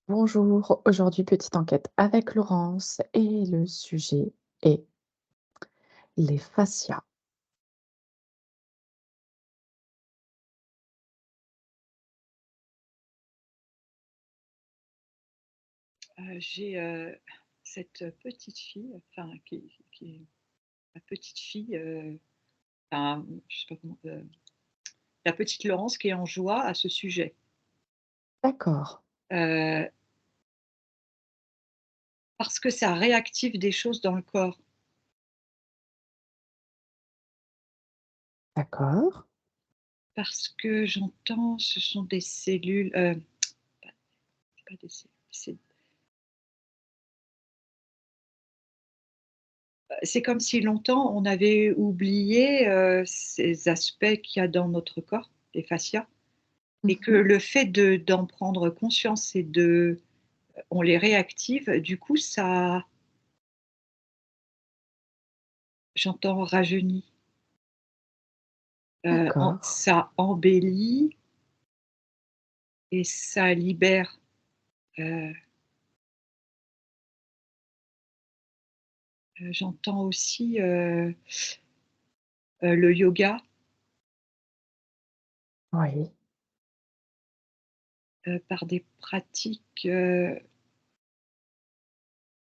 Bonjour, aujourd'hui petite enquête avec Laurence et le sujet est les fascias. J'ai, cette petite fille, enfin qui est ma petite fille, enfin, je sais pas comment, la petite Laurence qui est en joie à ce sujet. D'accord, Heu, Parce que ça réactive des choses dans le corps. d'accord, Parce que j'entends, ce sont des cellules, pas c'est pas des cellules, c'est comme si longtemps on avait oublié, ces aspects qu'il y a dans notre corps, les fascias, et que mmh, le fait d'en prendre conscience et on les réactive, du coup ça, j'entends rajeunit, d'accord, ça embellit et ça libère. Heu J'entends aussi, le yoga, oui, par des pratiques,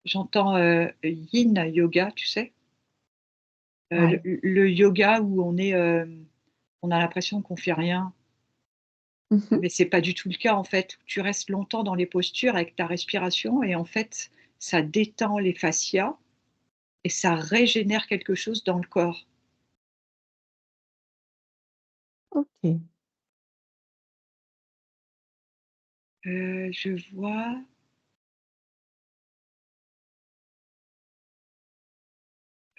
j'entends, yin yoga, tu sais? Le ouais, le yoga où on a l'impression qu'on fait rien, mmh, mais c'est pas du tout le cas en fait. Tu restes longtemps dans les postures avec ta respiration et en fait, ça détend les fascias et ça régénère quelque chose dans le corps. OK, Je vois,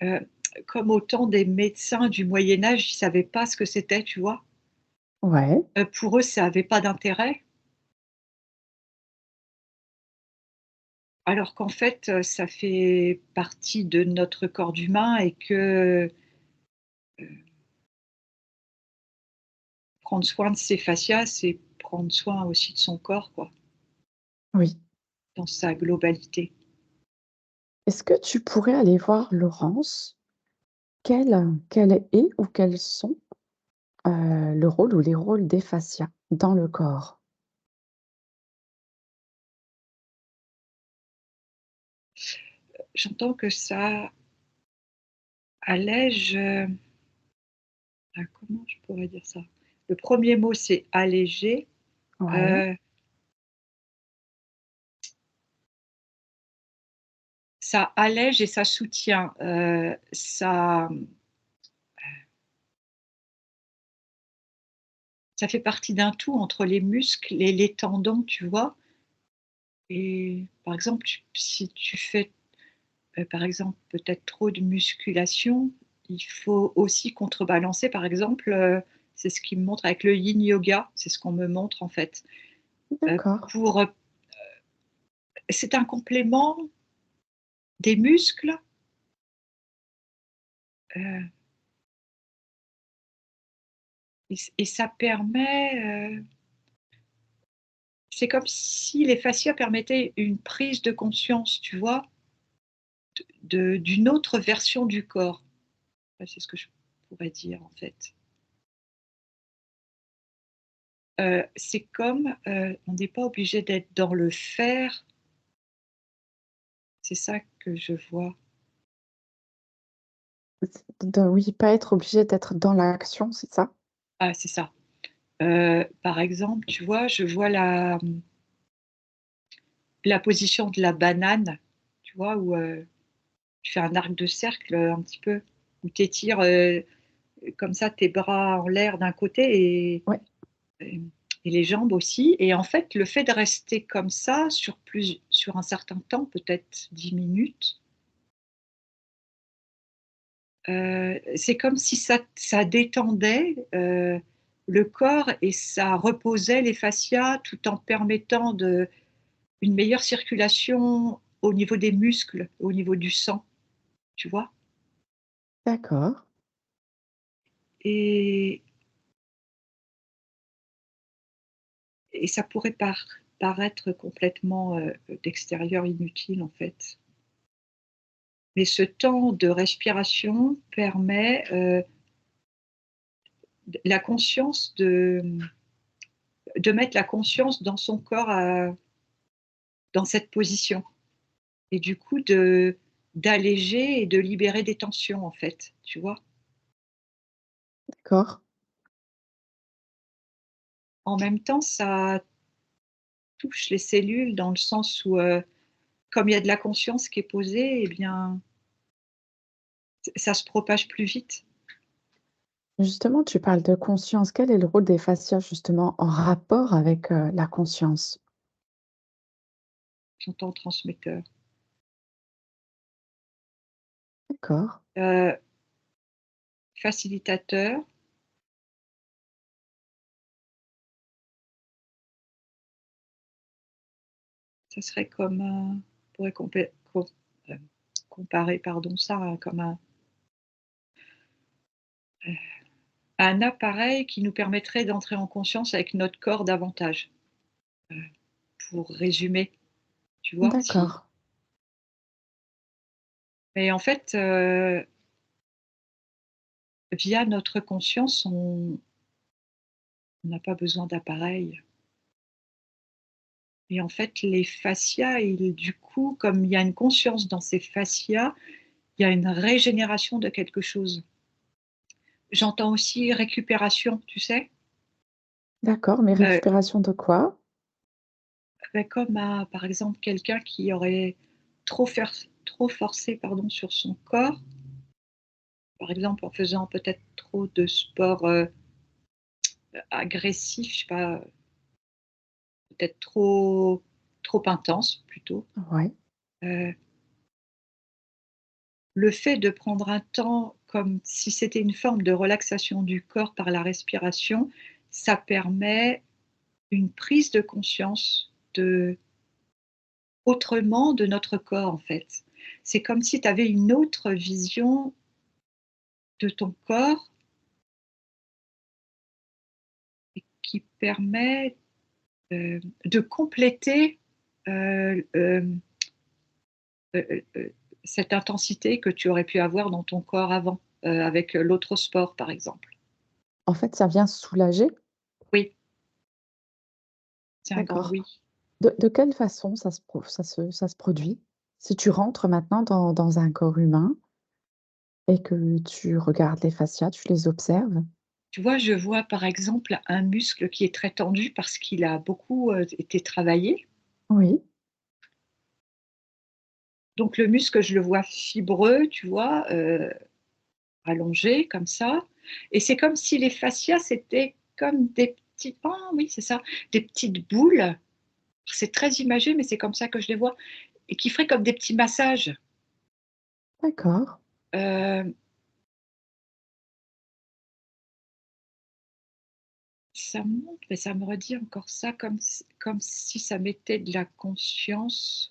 heu, comme au temps des médecins du Moyen Âge, ils savaient pas ce que c'était, tu vois? ouais, Pour eux, ça avait pas d'intérêt, alors qu'en fait, ça fait partie de notre corps d'humain et que, prendre soin de ses fascias, c'est prendre soin aussi de son corps, quoi, oui. dans sa globalité. Est-ce que tu pourrais aller voir Laurence, quel est ou quels sont, le rôle ou les rôles des fascias dans le corps? J'entends que ça allège, comment je pourrais dire ça? Le premier mot, c'est alléger, Ouais, heu, ça allège et ça soutient, ça fait partie d'un tout entre les muscles et les tendons, tu vois? Et par exemple, si tu fais, par exemple, peut-être trop de musculation, il faut aussi contrebalancer. Par exemple, c'est ce qu'ils me montrent avec le yin yoga, c'est ce qu'on me montre en fait, d'accord, pour, c'est un complément des muscles, heu et ça permet, c'est comme si les fascias permettaient une prise de conscience, tu vois? D'une autre version du corps. Ouais, c'est ce que je pourrais dire en fait. C'est comme, on n'est pas obligé d'être dans le faire, c'est ça que je vois. de oui, pas être obligé d'être dans l'action, c'est ça? Ah, c'est ça. Par exemple, tu vois, je vois la position de la banane, tu vois? Où, tu fais un arc de cercle, un petit peu, où tu étires, comme ça tes bras en l'air d'un côté Ouais, et et les jambes aussi et en fait, le fait de rester comme ça sur un certain temps, peut-être 10 minutes, c'est comme si ça détendait, le corps et ça reposait les fascias tout en permettant une meilleure circulation au niveau des muscles, au niveau du sang, tu vois? d'accord. Et et ça pourrait paraître complètement, d'extérieur inutile, en fait. Mais ce temps de respiration permet, d la conscience de mettre la conscience dans son corps, dans cette position et du coup d'alléger et de libérer des tensions, en fait, tu vois? D'accord. En même temps, ça touche les cellules dans le sens où, comme il y a de la conscience qui est posée et bien, ça se propage plus vite. Justement, tu parles de conscience. Quel est le rôle des fascias justement en rapport avec, la conscience? J'entends transmetteur. D'accord, Heu, facilitateur, ça serait comme un on pourrait heu, comparer pardon ça à comme un appareil qui nous permettrait d'entrer en conscience avec notre corps davantage, heu, pour résumer, tu vois? Si d'accord. mais en fait, via notre conscience, on n'a pas besoin d'appareil et en fait, les fascias, ils du coup, comme il y a une conscience dans ces fascias, il y a une régénération de quelque chose. J'entends aussi récupération, tu sais? D'accord, mais Heu, récupération de quoi? comme à par exemple, quelqu'un qui aurait trop forcé, pardon, sur son corps, par exemple, en faisant peut-être trop de sport, agressif, je sais pas, peut-être trop intense plutôt. Ouais, Heu, le fait de prendre un temps comme si c'était une forme de relaxation du corps par la respiration, ça permet une prise de conscience de autrement de notre corps, en fait. C'est comme si tu avais une autre vision de ton corps qui permet, de compléter, hem, cette intensité que tu aurais pu avoir dans ton corps avant, avec, l'autre sport, par exemple. en fait, ça vient soulager? Oui, c'est un grand D'accord. oui. De quelle façon ça se produit? Si tu rentres maintenant dans un corps humain et que tu regardes les fascias, tu les observes? Tu vois, je vois, par exemple, un muscle qui est très tendu parce qu'il a beaucoup, été travaillé. Oui, Donc le muscle, je le vois fibreux, tu vois, allongé comme ça et c'est comme si les fascias, c'était comme des petits oui, c'est ça, des petites boules. C'est très imagé, mais c'est comme ça que je les vois et qui feraient comme des petits massages. d'accord. Hem, ça monte, mais ça me redit encore ça comme si ça mettait de la conscience,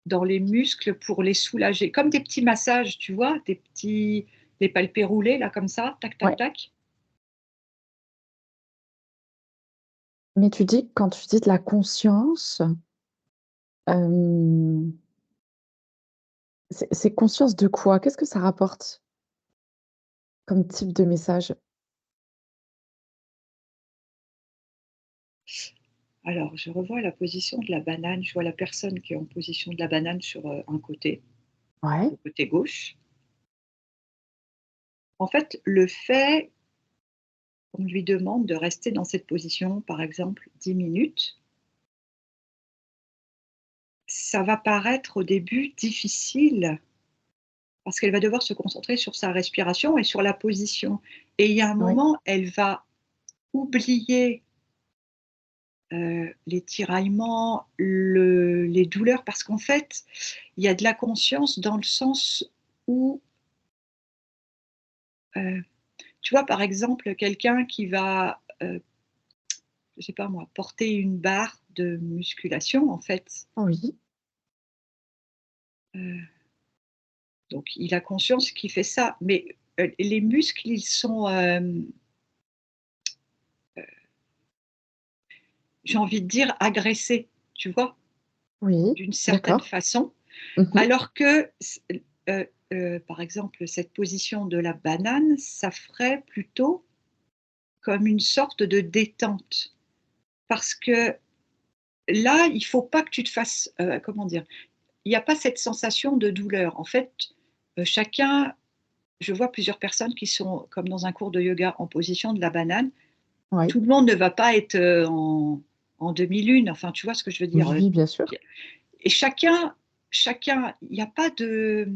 dans les muscles pour les soulager. Comme des petits massages, tu vois? Des palpés roulés là comme ça, tac, tac, Ouais, tac. mais tu dis quand tu dis de la conscience, hem, c'est conscience de quoi? Qu'est-ce que ça rapporte comme type de message? Alors je revois la position de la banane, je vois la personne qui est en position de la banane sur, un côté, Ouais, le côté gauche. En fait, le fait qu'on lui demande de rester dans cette position, par exemple 10 minutes, ça va paraître au début difficile parce qu'elle va devoir se concentrer sur sa respiration et sur la position et il y a un ouais. moment, elle va oublier, les tiraillements, les douleurs parce qu'en fait, il y a de la conscience dans le sens où, heu, tu vois, par exemple, quelqu'un qui va, je sais pas moi, porter une barre de musculation, en fait, Oui, heu, donc il a conscience qu'il fait ça, mais les muscles, ils sont, j'ai envie de dire, agressés, tu vois, Oui, d'une certaine d'accord. façon. Mmh. Alors que, par exemple, cette position de la banane, ça ferait plutôt comme une sorte de détente. Parce que là, il faut pas que tu te fasses, comment dire? Il n'y a pas cette sensation de douleur. En fait, chacun je vois plusieurs personnes qui sont comme dans un cours de yoga en position de la banane. Oui. Tout le monde ne va pas être, en demi-lune, enfin, tu vois ce que je veux dire? Oui, bien sûr. Et chacun il n'y a pas de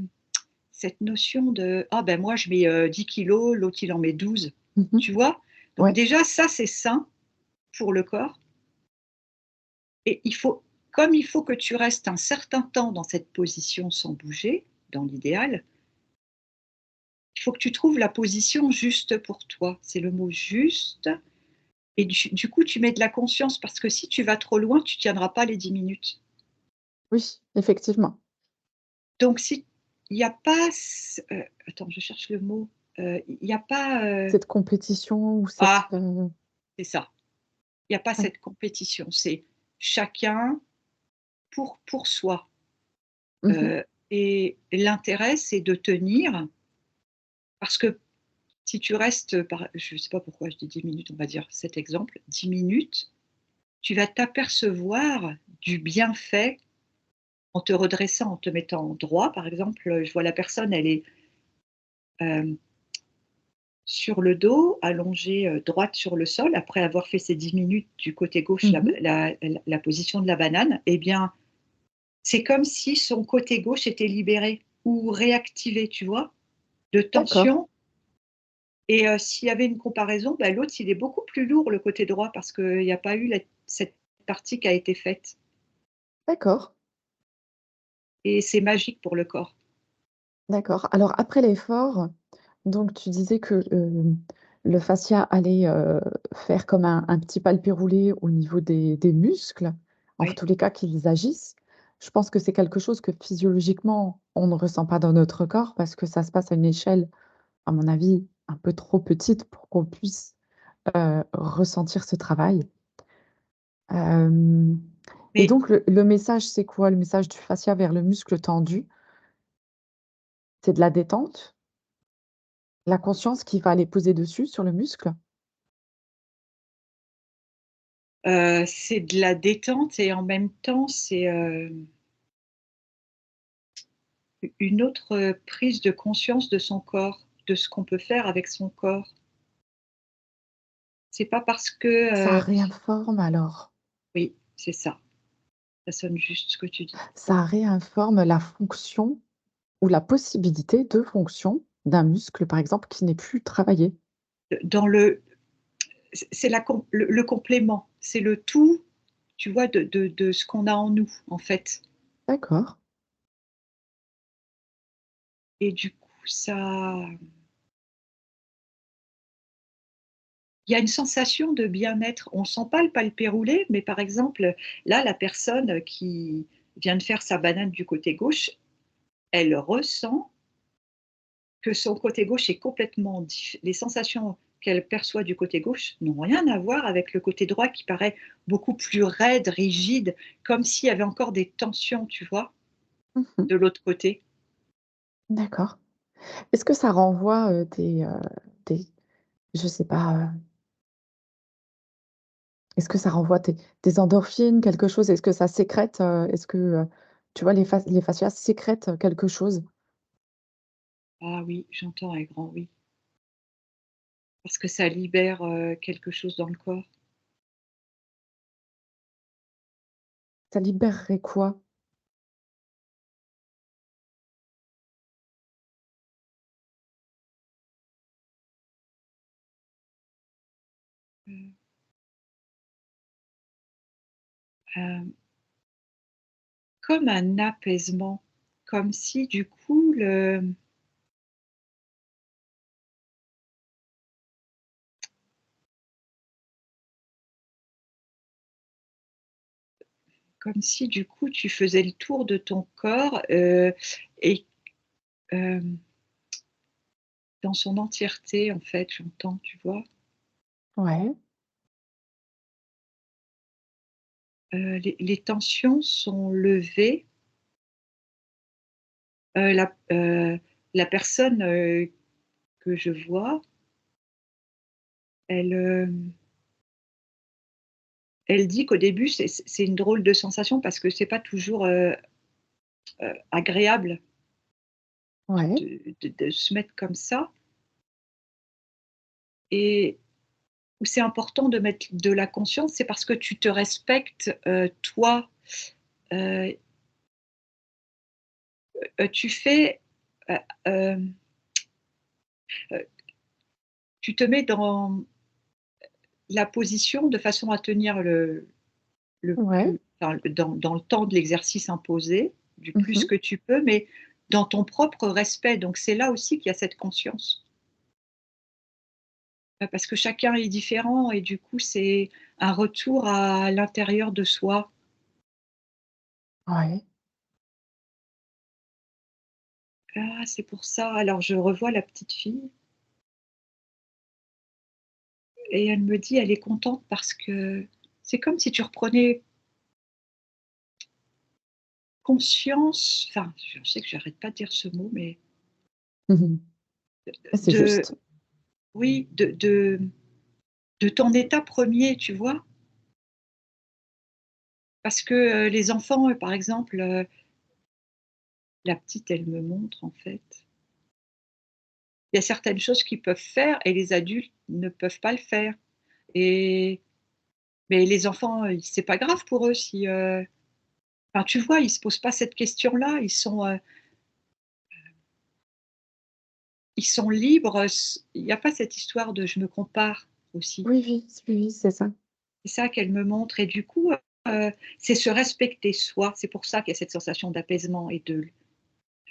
cette notion de: «Ah ben moi je mets, 10 kilogrammes, l'autre il en met 12». Mmh. Tu vois? Donc Ouais. déjà ça c'est sain pour le corps et comme il faut que tu restes un certain temps dans cette position sans bouger, dans l'idéal, il faut que tu trouves la position juste pour toi. C'est le mot juste et du coup tu mets de la conscience parce que si tu vas trop loin, tu tiendras pas les 10 minutes. Oui, effectivement. Donc si il y a pas attends je cherche le mot, il y a pas, Cette compétition ou cette, ah! C'est ça. Il y a pas ouais, cette compétition, c'est chacun pour soi, mmh, heu et l'intérêt, c'est de tenir parce que si tu restes je ne sais pas pourquoi je dis 10 minutes, on va dire cet exemple, 10 minutes, tu vas t'apercevoir du bienfait en te redressant, en te mettant droit. Par exemple, je vois la personne, elle est, hem, sur le dos, allongée, droite sur le sol, après avoir fait ses 10 minutes du côté gauche, mmh. la position de la banane et bien, c'est comme si son côté gauche était libéré ou réactivé, tu vois? De D'accord, tension et s'il y avait une comparaison, bah, l'autre, il est beaucoup plus lourd, le côté droit, parce qu'il y a pas eu cette partie qui a été faite d'accord, et c'est magique pour le corps. d'accord. Alors après l'effort, donc tu disais que, le fascia allait, faire comme un petit palpé roulé au niveau des muscles, en Oui, tous les cas qu'ils agissent. Je pense que c'est quelque chose que physiologiquement, on ne ressent pas dans notre corps parce que ça se passe à une échelle, à mon avis, un peu trop petite pour qu'on puisse, ressentir ce travail. Hem et mais donc le message, c'est quoi? Le message du fascia vers le muscle tendu, c'est de la détente? La conscience qui va aller poser dessus, sur le muscle? c'est de la détente et en même temps, c'est, une autre, prise de conscience de son corps, de ce qu'on peut faire avec son corps. C'est pas parce Ça que, réinforme alors. oui, c'est ça sonne juste ce que tu dis. Ça réinforme la fonction ou la possibilité de fonction d'un muscle, par exemple, qui n'est plus travaillé. Dans c'est la com le complément, c'est le tout, tu vois, de ce qu'on a en nous, en fait D'accord. et du coup, ça il y a une sensation de bien-être. On sent pas le palpé rouler, mais par exemple, là, la personne qui vient de faire sa banane du côté gauche, elle ressent que son côté gauche est complètement les sensations qu'elle perçoit du côté gauche n'ont rien à voir avec le côté droit qui paraît beaucoup plus raide, rigide, comme s'il y avait encore des tensions, tu vois, Mmh. de l'autre côté. D'accord. Est-ce que ça renvoie, des je sais pas, est-ce que ça renvoie des endorphines, quelque chose? Est-ce que ça sécrète, est-ce que, tu vois, les fascias sécrètent quelque chose? Ah oui, j'entends un grand oui, parce que ça libère, quelque chose dans le corps. Ça libérerait quoi? Mmh, hem, comme un apaisement, comme si du coup comme si du coup tu faisais le tour de ton corps, et hem dans son entièreté, en fait, j'entends, tu vois? Ouais. Les tensions sont levées, la personne, que je vois, elle, elle dit qu'au début, c'est une drôle de sensation parce que c'est pas toujours, agréable Ouais. de se mettre comme ça et où c'est important de mettre de la conscience, c'est parce que tu te respectes, toi, heu tu fais, heu, hem, heu, tu te mets dans la position de façon à tenir le Ouais. plus enfin, dans le temps de l'exercice imposé, du plus Mmh. que tu peux, mais dans ton propre respect. Donc c'est là aussi qu'il y a cette conscience. Parce que chacun est différent et du coup, c'est un retour à l'intérieur de soi. Ouais. Ah, c'est pour ça. Alors je revois la petite fille et elle me dit: «Elle est contente parce que» c'est comme si tu reprenais conscience, enfin, je sais que j'arrête pas de dire ce mot, mais Mmh. C'est de juste. oui, de ton état premier, tu vois? Parce que, les enfants, par exemple, la petite, elle me montre, en fait, il y a certaines choses qu'ils peuvent faire et les adultes ne peuvent pas le faire et mais les enfants, c'est pas grave pour eux si, enfin, tu vois, ils se posent pas cette question-là. Ils sont libres, il y a pas cette histoire de: «Je me compare» aussi. Oui, oui, oui, c'est ça. C'est ça qu'elle me montre et du coup, c'est se respecter soi. C'est pour ça qu'il y a cette sensation d'apaisement et de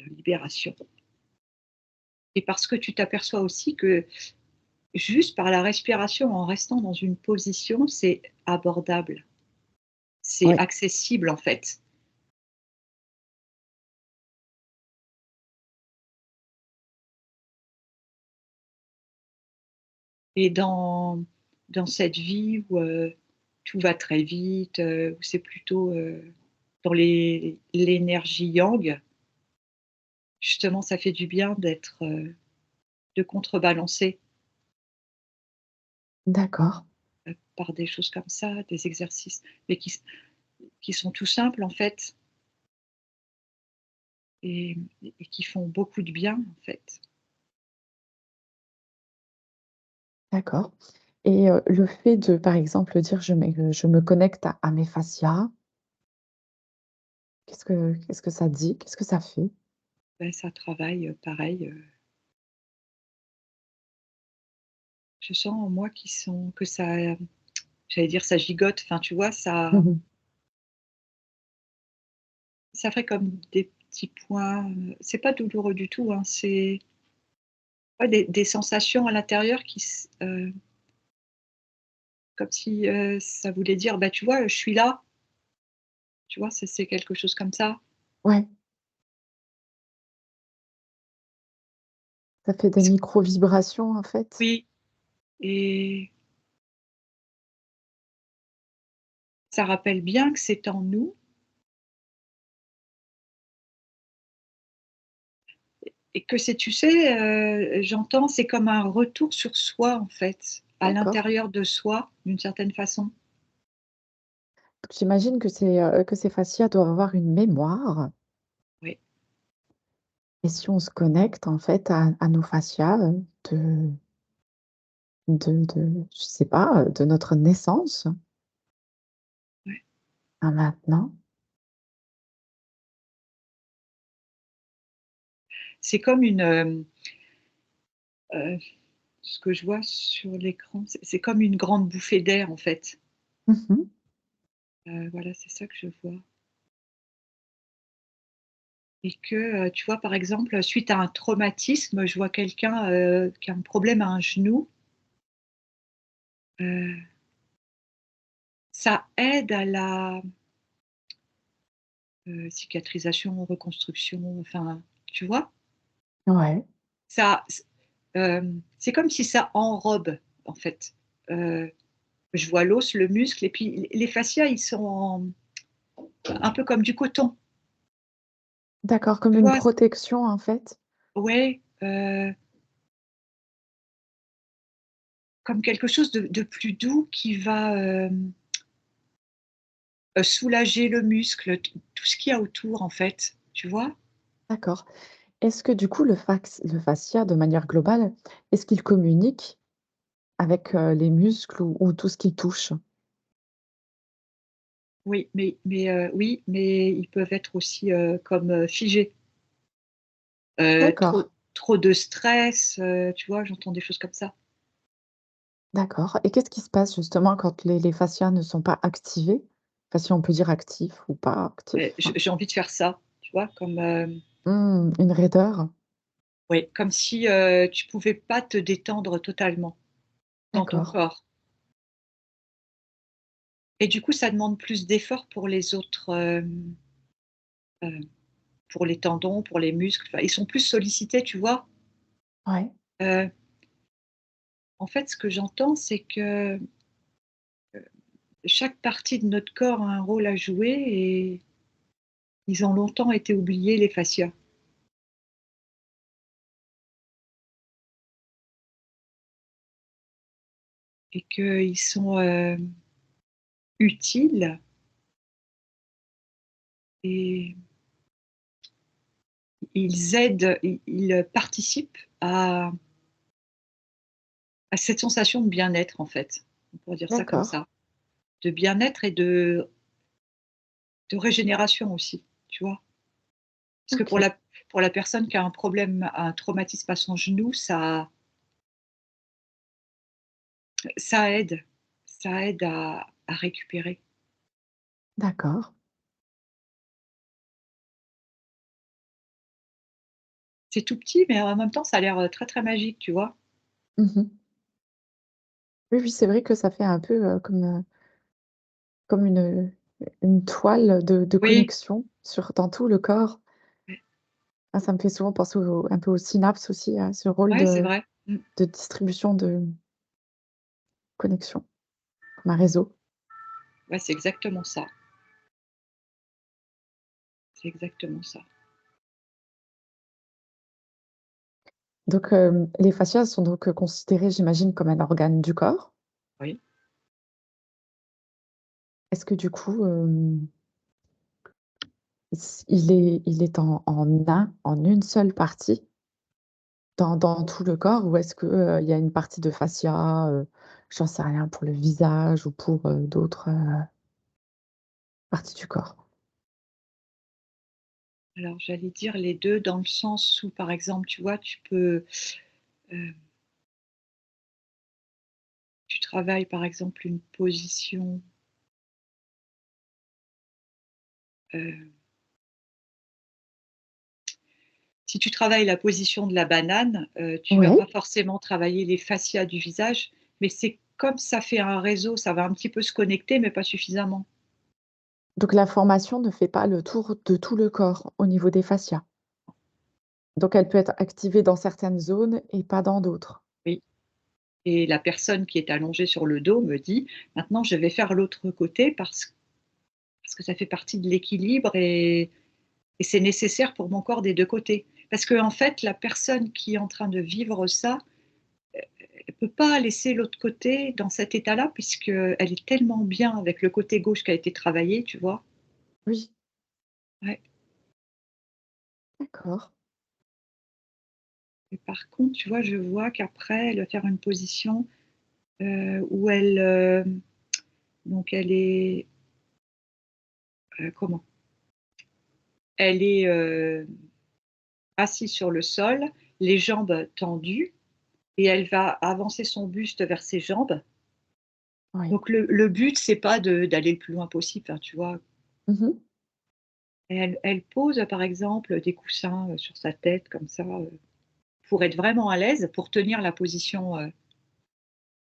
libération et parce que tu t'aperçois aussi que juste par la respiration, en restant dans une position, c'est abordable, c'est Ouais. accessible, en fait et dans cette vie où, tout va très vite, où c'est plutôt, dans l'énergie yang, justement, ça fait du bien d'être, de contrebalancer, D'accord. par des choses comme ça, des exercices, mais qui sont tout simples, en fait et et qui font beaucoup de bien, en fait. D'accord. Et le fait de, par exemple, dire: «Je me connecte à mes fascias», qu'est-ce que ça dit? Qu'est-ce que ça fait? Bah, ça travaille, pareil, je sens en moi que ça, j'allais dire ça gigote, enfin, tu vois, Mmh. ça fait comme des petits points, c'est pas douloureux du tout, hein, c'est ouais, des sensations à l'intérieur comme si, ça voulait dire: «Bah, tu vois, je suis là», tu vois? C'est quelque chose comme ça. Ouais, ça fait des C'est micro-vibrations, en fait? oui et ça rappelle bien que c'est en nous et que c'est tu sais, j'entends, c'est comme un retour sur soi, en fait, à D'accord. l'intérieur de soi, d'une certaine façon. Donc j'imagine que ces fascias doivent avoir une mémoire Oui, et si on se connecte, en fait, à nos fascias, je sais pas, de notre naissance ouais. à maintenant. C'est comme heu, ce que je vois sur l'écran, c'est comme une grande bouffée d'air, en fait. Mmh. Voilà, c'est ça que je vois et que, tu vois, par exemple, suite à un traumatisme, je vois quelqu'un, qui a un problème à un genou, heu, ça aide à la, cicatrisation, reconstruction, enfin, tu vois? Ouais. Ça c'est comme si ça enrobe, en fait. Heu, je vois l'os, le muscle et puis les fascias, ils sont un peu comme du coton, D'accord, comme tu une vois? protection, en fait? Ouais, comme quelque chose de plus doux qui va, soulager le muscle, tout ce qu'il y a autour, en fait, tu vois? D'accord. Est-ce que du coup le fascia de manière globale, est-ce qu'il communique avec, les muscles ou tout ce qu'il touche? Oui, oui, mais ils peuvent être aussi, comme, figés. D'accord, Trop de stress, tu vois? J'entends des choses comme ça. d'accord, et qu'est-ce qui se passe justement quand les fascias ne sont pas activés? Enfin, si on peut dire actifs ou pas actifs, enfin, J'ai envie de faire ça, tu vois? Comme, une raideur? oui, comme si, tu pouvais pas te détendre totalement dans ton D'accord, corps et du coup, ça demande plus d'efforts pour les autres, heu, pour les tendons, pour les muscles, enfin, ils sont plus sollicités, tu vois? ouais, Heu, en fait, ce que j'entends, c'est que, chaque partie de notre corps a un rôle à jouer et ils ont longtemps été oubliés, les fascias et qu'ils sont, utiles et ils participent à cette sensation de bien-être, en fait. On pourrait dire ça comme d'accord, ça. De bien-être et de régénération aussi, tu vois? Parce que OK, pour la personne qui a un problème, un traumatisme à son genou, ça aide. Ça aide à récupérer. d'accord. C'est tout petit, mais en même temps, ça a l'air, très, très magique, tu vois? Mmh. Oui, oui, c'est vrai que ça fait un peu, comme une toile de Oui, connexion sur dans tout le corps. ouais, Ah, ça me fait souvent penser un peu aux synapses aussi, à ce rôle ouais, c'est vrai. Mmh. de distribution de connexion, comme un réseau. Ouais, c'est exactement ça. C'est exactement ça. Donc, les fascias sont donc, considérés, j'imagine, comme un organe du corps. Oui. Est-ce que du coup, il est en une seule partie dans tout le corps ou est-ce que, il y a une partie de fascia, j'en sais rien, pour le visage ou pour, d'autres, parties du corps? Alors j'allais dire les 2 dans le sens où, par exemple, tu vois, heu, tu travailles, par exemple, une position, heu, si tu travailles la position de la banane, tu vas Ouais, pas forcément travailler les fascias du visage, mais c'est comme ça fait un réseau, ça va un petit peu se connecter, mais pas suffisamment. donc la formation ne fait pas le tour de tout le corps au niveau des fascias. Donc elle peut être activée dans certaines zones et pas dans d'autres. Oui et la personne qui est allongée sur le dos me dit: «Maintenant je vais faire l'autre côté parce que ça fait partie de l'équilibre et c'est nécessaire pour mon corps des 2 côtés». Parce qu'en fait, la personne qui est en train de vivre ça, elle peut pas laisser l'autre côté dans cet état-là puisqu'elle est tellement bien avec le côté gauche qui a été travaillé, tu vois? Oui, Ouais d'accord. et par contre, tu vois, je vois qu'après elle va faire une position, où elle, donc elle est, comment? Elle est, assise sur le sol, les jambes tendues et elle va avancer son buste vers ses jambes. Oui. Donc le but, c'est pas d'aller le plus loin possible, enfin, tu vois? Mmh. Et elle pose, par exemple, des coussins, sur sa tête comme ça, pour être vraiment à l'aise, pour tenir la position,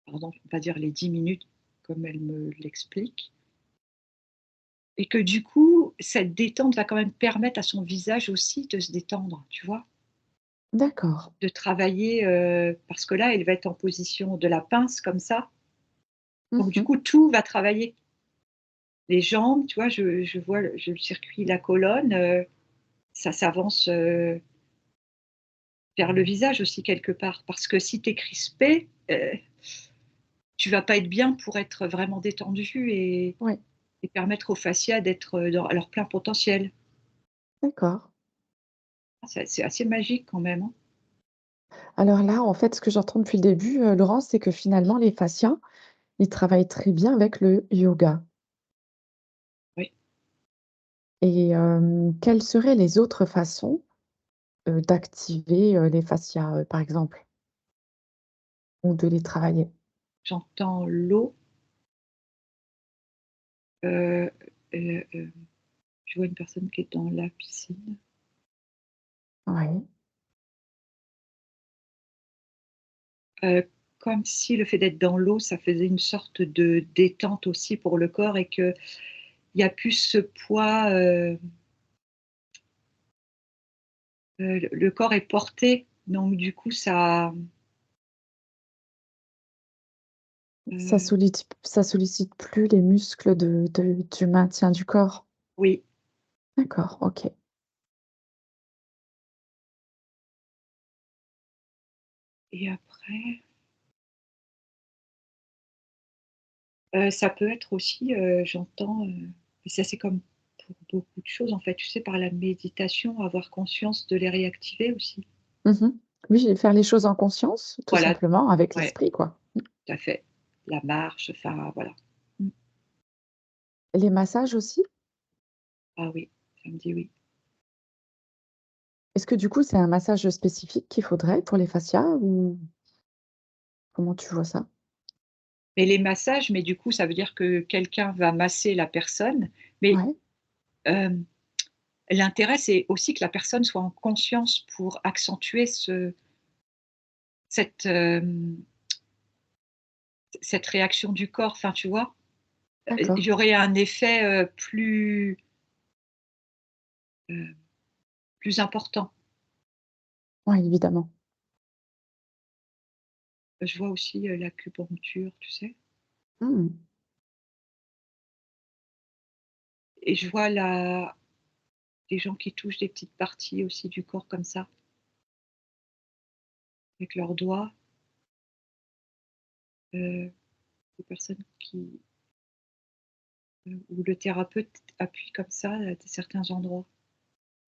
pardon, je ne peux pas dire les 10 minutes comme elle me l'explique et que du coup, cette détente va quand même permettre à son visage aussi de se détendre, tu vois? D'accord. de travailler, parce que là, elle va être en position de la pince comme ça, donc du Mmh. coup, tout va travailler. Les jambes, tu vois, je vois je circuit la colonne, ça s'avance, vers le visage aussi quelque part. Parce que si tu es crispé, tu vas pas être bien pour être vraiment détendu Ouais, et permettre aux fascias d'être, dans à leur plein potentiel. d'accord. Ah, c'est assez magique quand même, hein. Alors là, en fait, ce que j'entends depuis le début, Laurence, c'est que finalement les fascias, ils travaillent très bien avec le yoga Oui. et quelles seraient les autres façons, d'activer, les fascias, par exemple, ou de les travailler? J'entends l'eau, heu heu, je vois une personne qui est dans la piscine, Oui, heu, comme si le fait d'être dans l'eau, ça faisait une sorte de détente aussi pour le corps et qu'il y a plus ce poids, le corps est porté, donc du coup ça, heu, ça sollicite plus les muscles du maintien du corps? oui, D'accord, OK. et après, ça peut être aussi, j'entends, et ça c'est comme pour beaucoup de choses en fait, tu sais, par la méditation, avoir conscience de les réactiver aussi. Mmh. Oui, faire les choses en conscience, tout Voilà, simplement, avec ouais, l'esprit, quoi. tout à fait. La marche, enfin voilà. Mmh. Les massages aussi? Ah oui, ça me dit oui. Est-ce que du coup, c'est un massage spécifique qu'il faudrait pour les fascias ou comment tu vois ça? Mais les massages, mais du coup, ça veut dire que quelqu'un va masser la personne, mais Ouais, hem, l'intérêt, c'est aussi que la personne soit en conscience pour accentuer cette, cette réaction du corps, enfin, tu vois? Il d'accord. y aurait un effet, heu, plus important. Ouais, évidemment. Je vois aussi, l'acupuncture, tu sais? Mmh. Et je vois la des gens qui touchent des petites parties aussi du corps comme ça, avec leurs doigts, des personnes qui, où le thérapeute appuie comme ça à certains endroits.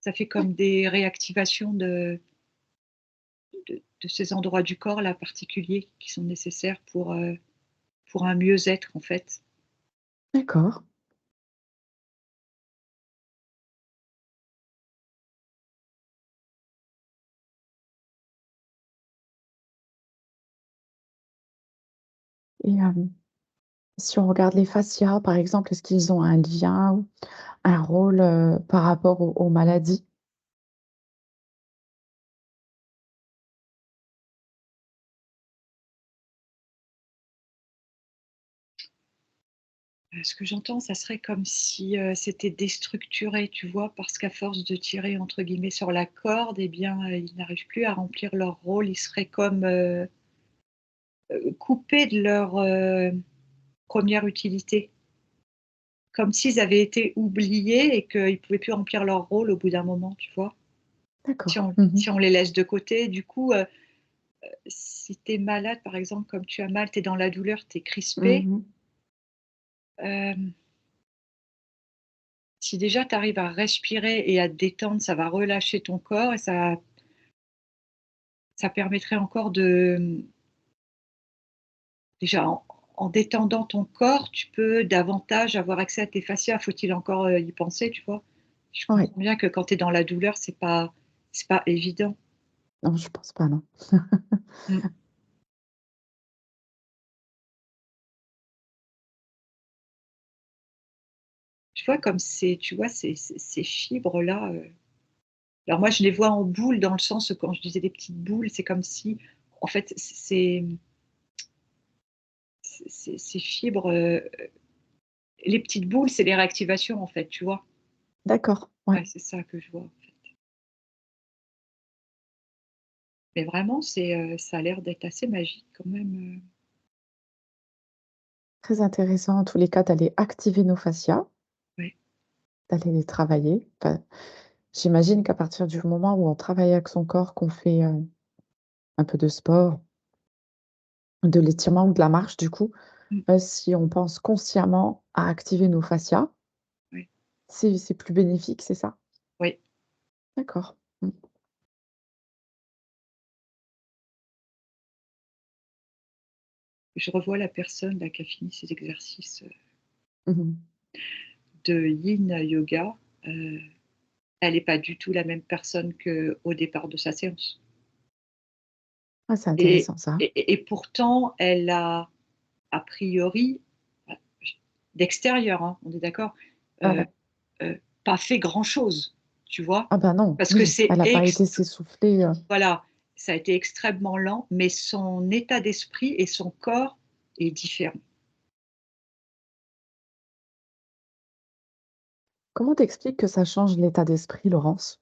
Ça fait D'ac comme des réactivations de ces endroits du corps là particuliers qui sont nécessaires pour un mieux-être en fait. d'accord et si on regarde les fascias, par exemple, est-ce qu'ils ont un lien ou un rôle, par rapport aux maladies? Ce que j'entends, ça serait comme si, c'était déstructuré, tu vois? Parce qu'à force de tirer entre guillemets «sur la corde» et bien, ils n'arrivent plus à remplir leur rôle. Ils seraient comme, coupés de leur, 1re utilité. Comme s'ils avaient été oubliés et qu'ils ne pouvaient plus remplir leur rôle au bout d'un moment, tu vois? D'accord. Mmh. Si on les laisse de côté, du coup, si tu es malade, par exemple, comme tu as mal, tu es dans la douleur, tu es crispé, Mmh. hem, si déjà tu arrives à respirer et à te détendre, ça va relâcher ton corps et ça permettrait encore de, déjà en détendant ton corps, tu peux davantage avoir accès à tes fascias. Faut-il encore, y penser, tu vois? Je Ouais. comprends bien que quand tu es dans la douleur, c'est pas évident. Non, je pense pas, non. Mmh. Tu vois comme tu vois ces fibres-là, alors moi je les vois en boules dans le sens, quand je disais des petites boules, c'est comme si en fait ces fibres, les petites boules, c'est les réactivations en fait, tu vois? D'accord, ouais. Ouais, c'est ça que je vois en fait. Mais vraiment, ça a l'air d'être assez magique quand même, Très intéressant en tous les cas d'aller activer nos fascias, ouais. d'aller les travailler. Enfin, j'imagine qu'à partir du moment où on travaille avec son corps, qu'on fait, un peu de sport, de l'étirement ou de la marche du coup, Mmh, si on pense consciemment à activer nos fascias, ouais, c'est plus bénéfique, c'est ça? oui. D'accord. Mmh. Je revois la personne là qui a fini ses exercices, Mmh. de yin yoga, heu, elle est pas du tout la même personne qu'au départ de sa séance Ah, c'est et intéressant ça. et pourtant elle a priori, bah, j d'extérieur, hein, on est d'accord? Heu Ouais. pas fait grand-chose, tu vois? Ah bah non, Parce que oui, c'est elle a pas été ext s'essouffler, voilà, ça a été extrêmement lent, mais son état d'esprit et son corps est différent. Comment t'expliques que ça change l'état d'esprit, Laurence?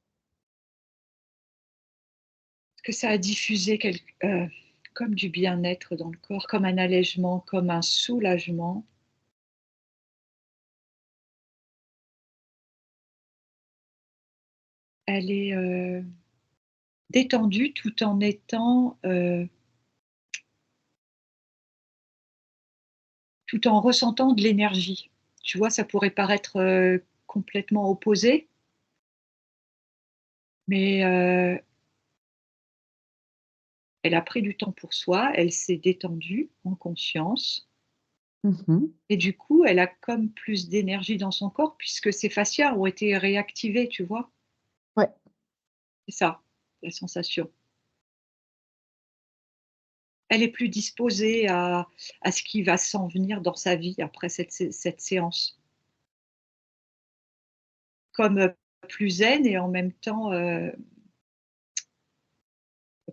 Parce que ça a diffusé comme du bien-être dans le corps, comme un allègement, comme un soulagement. Elle est, détendue tout en étant, tout en ressentant de l'énergie. Tu vois, ça pourrait paraître, complètement opposé, mais, elle a pris du temps pour soi, elle s'est détendue en conscience Mmh. et du coup, elle a comme plus d'énergie dans son corps puisque ses fascias ont été réactivés, tu vois? Ouais. C'est ça, la sensation. Elle est plus disposée à ce qui va s'en venir dans sa vie après cette séance. Comme, plus zen et en même temps,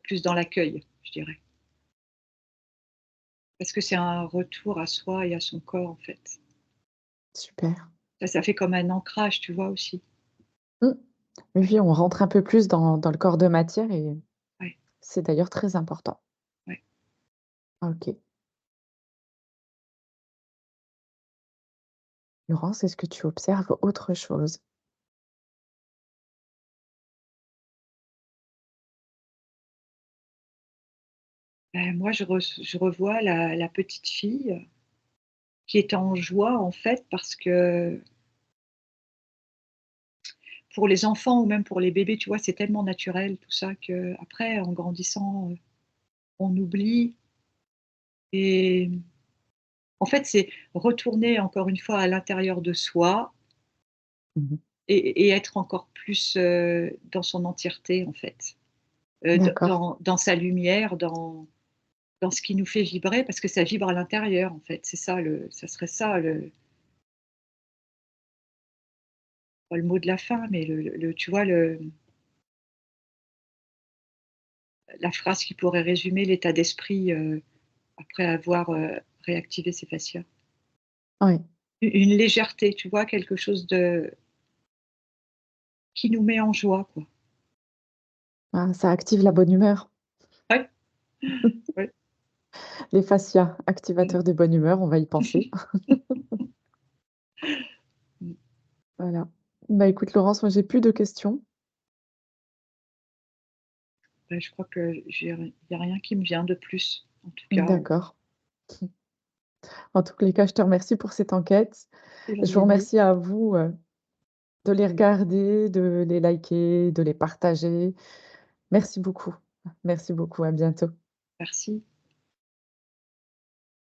plus dans l'accueil, je dirais. Parce que c'est un retour à soi et à son corps, en fait. Super. Ça fait comme un ancrage, tu vois, aussi. Mmh. Oui, Ouais, oui, on rentre un peu plus dans le corps de matière et ouais, c'est d'ailleurs très important. ouais. OK. Laurence, est-ce que tu observes autre chose? Moi, je revois la petite fille qui est en joie, en fait, parce que pour les enfants ou même pour les bébés, tu vois, c'est tellement naturel tout ça qu'après, en grandissant, on oublie et en fait, c'est retourner encore une fois à l'intérieur de soi Mmh. et être encore plus, dans son entièreté, en fait. D'accord. Dans sa lumière, dans ce qui nous fait vibrer parce que ça vibre à l'intérieur, en fait. C'est ça ça serait ça pas le mot de la fin, mais tu vois, la phrase qui pourrait résumer l'état d'esprit, après avoir, réactivé ses fascias. Oui. Une légèreté, tu vois? Quelque chose de qui nous met en joie, quoi. Ah, ça active la bonne humeur. Ouais, ouais. Les fascias, Mmh. activateurs de bonne humeur, on va y penser. Mmh. Voilà. Bah, écoute Laurence, moi j'ai plus de questions. Bah, je crois que il y a rien qui me vient de plus, en tout cas, D'accord. En tous les cas, je te remercie pour cette enquête. c'est Je vous gentil. remercie à vous, de les regarder, de les liker, de les partager. Merci beaucoup. Merci beaucoup, à bientôt. Merci.